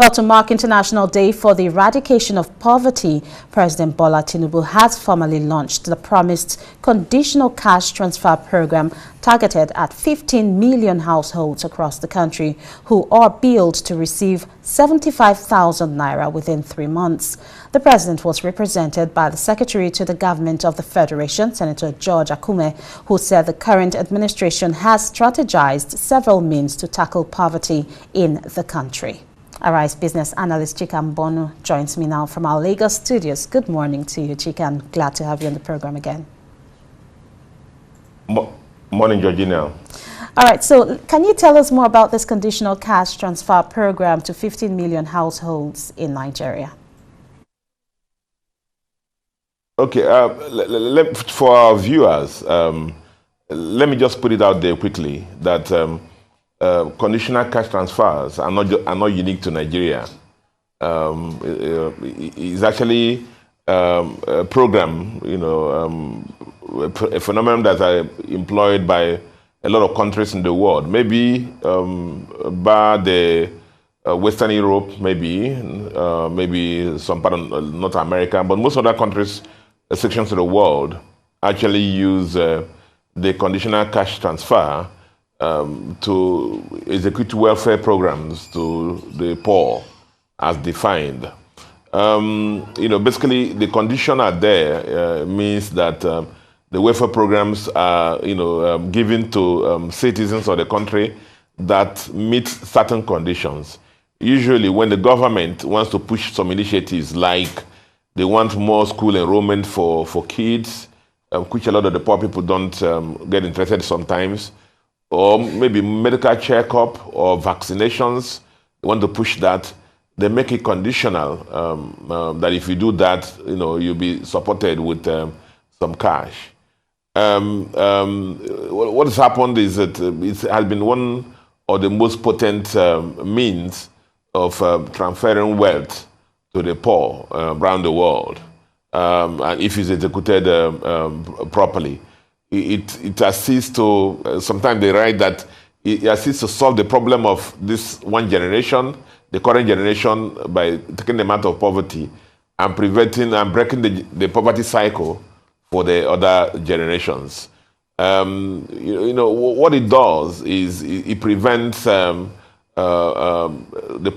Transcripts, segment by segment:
Well, to mark International Day for the Eradication of Poverty, President Bola Tinubu has formally launched the promised conditional cash transfer program targeted at 15 million households across the country who are billed to receive 75,000 naira within 3 months. The president was represented by the Secretary to the Government of the Federation, Senator George Akume, who said the current administration has strategized several means to tackle poverty in the country. Arise business analyst Chika Mbonu joins me now from our Lagos studios. Good morning to you, Chika, and glad to have you on the program again. Morning, Georgina. All right, so can you tell us more about this conditional cash transfer program to 15 million households in Nigeria? Okay, for our viewers, let me just put it out there quickly that conditional cash transfers are not unique to Nigeria. It's actually a program, a phenomenon that is employed by a lot of countries in the world. Maybe by the Western Europe, maybe some part of North America, but most other countries, sections of the world, actually use the conditional cash transfer to execute welfare programs to the poor, as defined. Basically, the condition are there means that the welfare programs are, given to citizens of the country that meet certain conditions. Usually, when the government wants to push some initiatives, like they want more school enrollment for kids, which a lot of the poor people don't get interested sometimes, or maybe medical checkup or vaccinations, they want to push that, they make it conditional that if you do that, you'll be supported with some cash. What has happened is that it has been one of the most potent means of transferring wealth to the poor around the world. And if it's executed properly, it assists to, sometimes they write that it assists to solve the problem of this one generation, the current generation, by taking them out of poverty and preventing and breaking the poverty cycle for the other generations. What it does is it prevents the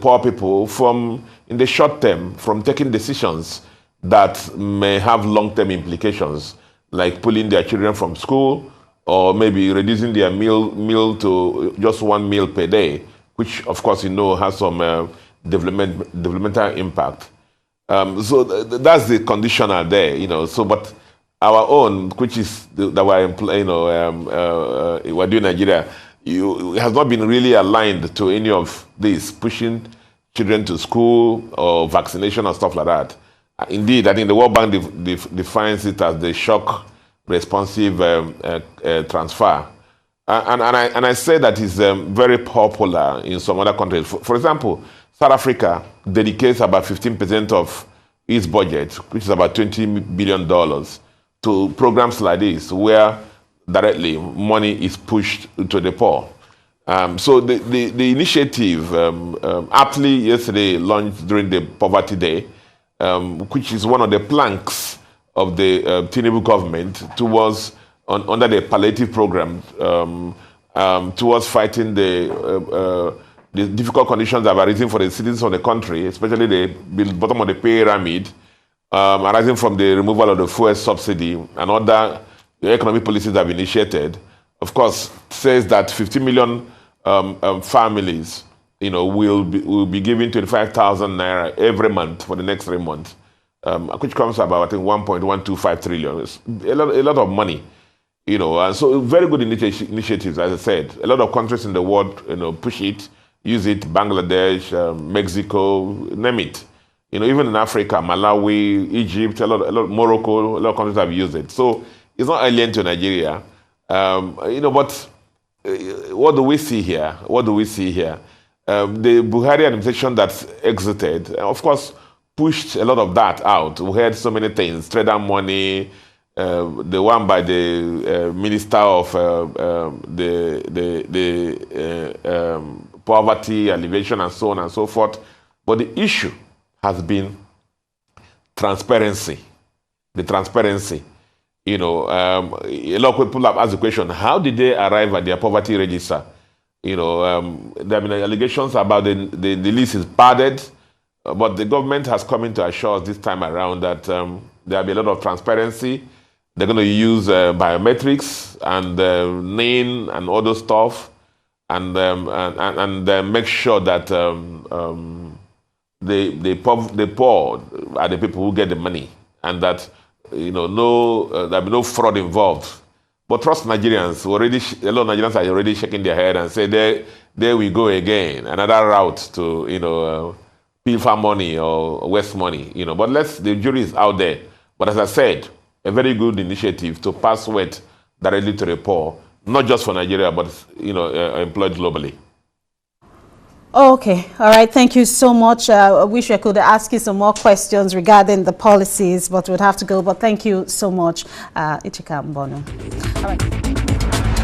poor people from, in the short term, from taking decisions that may have long-term implications, like pulling their children from school, or maybe reducing their meal to just 1 meal per day, which of course has some developmental impact. So that's the conditioner there, but our own, which is that we're doing in Nigeria, it has not been really aligned to any of this, pushing children to school or vaccination or stuff like that. Indeed, I think the World Bank defines it as the shock responsive transfer. And I say that it's very popular in some other countries. For example, South Africa dedicates about 15% of its budget, which is about $20 billion, to programs like this, where directly money is pushed to the poor. So the initiative, aptly yesterday launched during the Poverty Day, which is one of the planks of the Tinubu government towards, under the palliative program, towards fighting the difficult conditions that are arising for the citizens of the country, especially the bottom of the pyramid, arising from the removal of the fuel subsidy and other economic policies that have been initiated. Of course, says that 50 million families, will be given 25,000 naira every month for the next 3 months, which comes about, I think, 1.125 trillion. It's a lot of money, and so very good initiatives, as I said. A lot of countries in the world, push it, use it. Bangladesh, Mexico, name it. Even in Africa, Malawi, Egypt, a lot, Morocco, a lot of countries have used it. So it's not alien to Nigeria, but what do we see here? The Buhari administration that exited, of course, pushed a lot of that out. We heard so many things: trader money, the one by the minister of poverty alleviation, and so on and so forth. But the issue has been transparency. The transparency. You know, a lot of people have asked the question, how did they arrive at their poverty register? You know, there have been allegations about the list is padded, but the government has come in to assure us this time around that there will be a lot of transparency. They're going to use biometrics and name and other stuff, and make sure that the poor are the people who get the money, and that there'll be no fraud involved. But trust Nigerians. A lot of Nigerians are already shaking their head and say, there we go again, another route to pilfer money or waste money. But the jury is out there. But as I said, a very good initiative to pass wealth directly to the poor, not just for Nigeria, but employed globally. Okay, all right, thank you so much. I wish I could ask you some more questions regarding the policies, but we'd have to go. But thank you so much, Chika and Mbonu. All right.